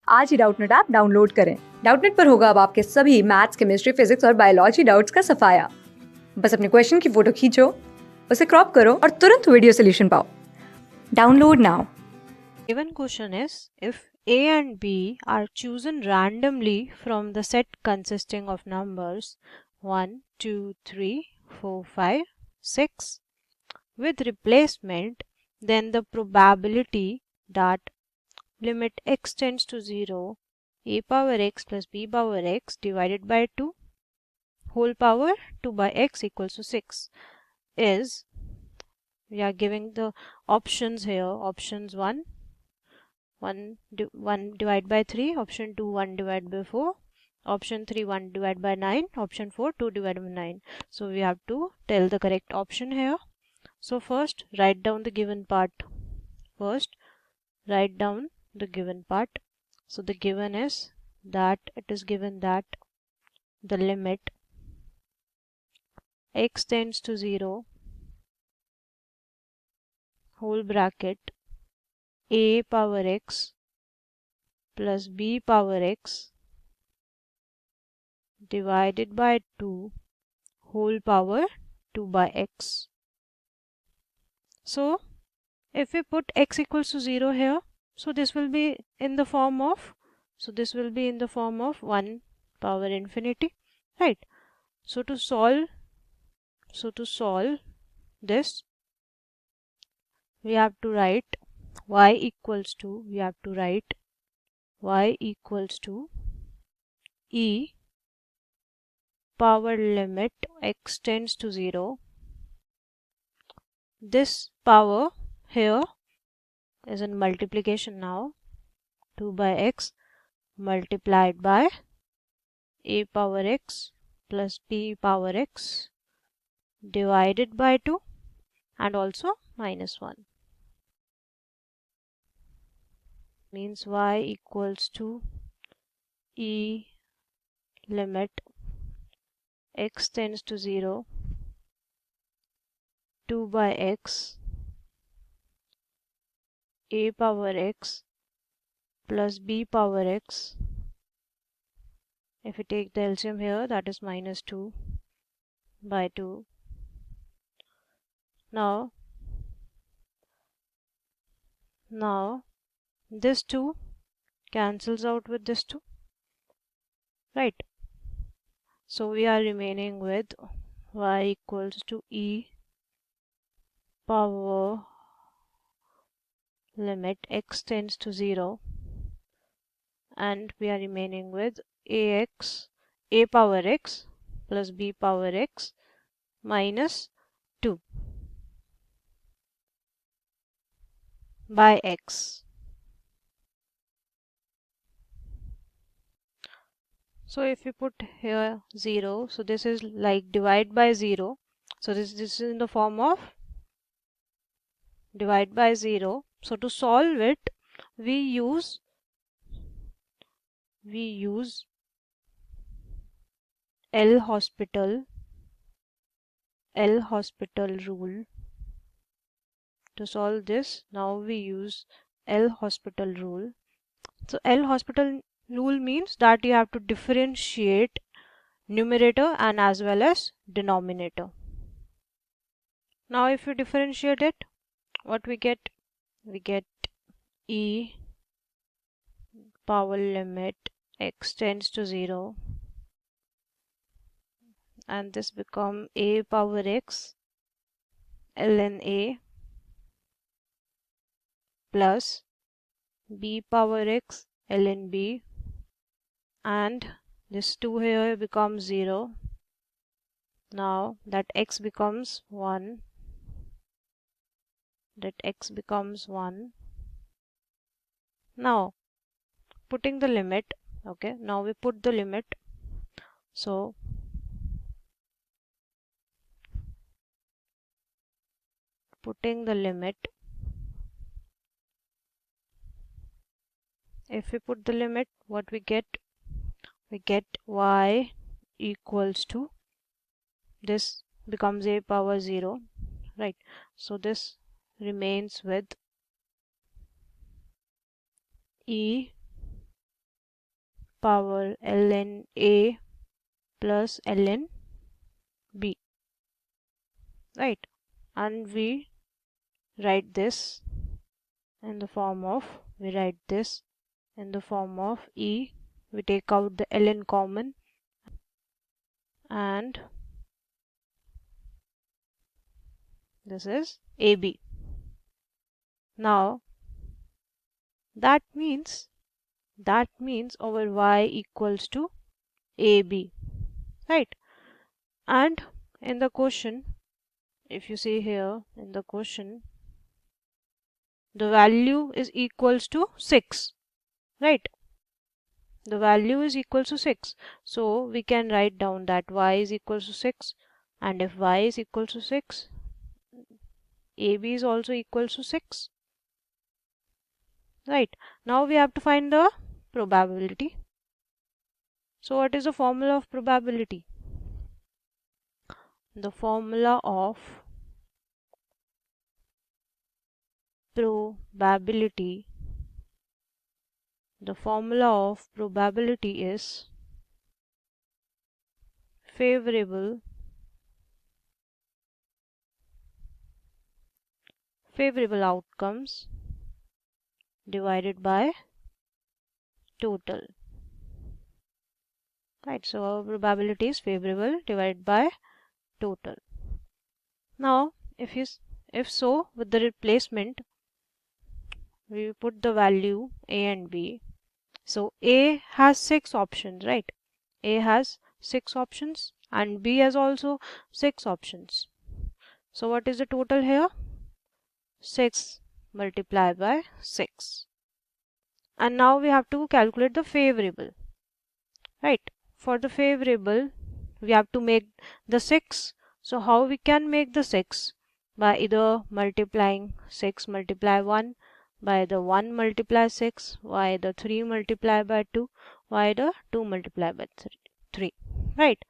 आज ही Doubtnut app download करें। Doubtnut पर होगा अब आपके सभी मैथ्स, केमिस्ट्री, फिजिक्स और बायोलॉजी डाउट्स का सफाया। बस अपने क्वेश्चन की फोटो खींचो, उसे क्रॉप करो और तुरंत वीडियो सॉल्यूशन पाओ। Download now. Given question is, if A and B are chosen randomly from the set consisting of numbers 1, 2, 3, 4, 5, 6 with replacement, then the probability that limit x tends to 0 a power x plus b power x divided by 2 whole power 2 by x equals to 6 is, we are giving the options here. Options 1 1 divided by 3, option 2 1 divided by 4, option 3 1 divided by 9, option 4 2 divided by 9. So we have to tell the correct option here. So first write down the given part. So the given is that it is given that the limit x tends to 0 whole bracket a power x plus b power x divided by 2 whole power 2 by x. So if we put x equals to 0 here, so this will be in the form of 1 power infinity, right? So to solve this, we have to write y equals to e power limit x tends to 0. This power here is in multiplication now. 2 by x multiplied by a power x plus b power x divided by 2 and also minus 1. Means y equals to e limit x tends to 0 2 by x a power x plus b power x. If we take the LCM here, that is minus 2 by 2. Now this 2 cancels out with this 2, right? So we are remaining with y equals to e power limit x tends to 0, and we are remaining with a power x plus b power x minus 2 by x. So if we put here 0, so this is like divide by 0. So this is in the form of divide by 0. So to solve it, we use L'Hospital rule. To solve this, now we use L'Hospital rule. So L'Hospital rule means that you have to differentiate numerator and as well as denominator. Now if you differentiate it, what we get? We get e power limit x tends to 0, and this become a power x ln a plus b power x ln b, and this 2 here becomes 0. Now that x becomes 1, now putting the limit, okay, now we put the limit. So putting the limit, if we put the limit, what we get? We get y equals to, this becomes a power 0, right? So this remains with e power ln A plus ln B, right? And we write this in the form of, E. We take out the ln common, and this is AB. Now that means our y equals to AB, right? And in the question, if you see here in the question, the value is equals to 6, right? The value is equals to 6. So we can write down that y is equals to 6, and if y is equals to 6, AB is also equals to 6, right? Now we have to find the probability. So what is the formula of probability? The formula of probability is favorable outcomes divided by total, right? So our probability is favorable divided by total. Now if so, with the replacement, we put the value A and B. So A has 6 options, right? A has 6 options and B has also 6 options. So what is the total here? 6 multiplied by 6. And now we have to calculate the favorable, right? For the favorable, we have to make the 6. So how we can make the 6? By either multiplying 6 multiply 1, by the 1 multiply 6, by the 3 multiply by 2, by the 2 multiply by 3, right?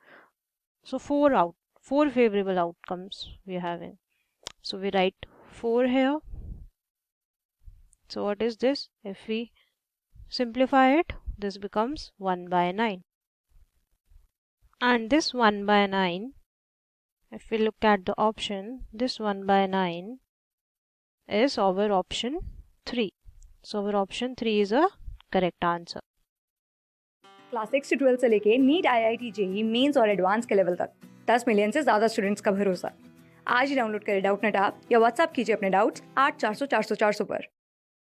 So 4 favorable outcomes we are having. So we write 4 here. So what is this? If we simplify it, this becomes 1 by 9. And this 1 by 9, if we look at the option, this 1 by 9 is our option 3. So our option 3 is a correct answer. Class 6 से 12 से लेके NEET IIT JEE mains और advance के level तक 10 million से ज़्यादा students का भरोसा। आज ही डाउनलोड करें डाउटनट ऐप या व्हाट्सएप कीजिए अपने डाउट्स 8400 400 400 पर।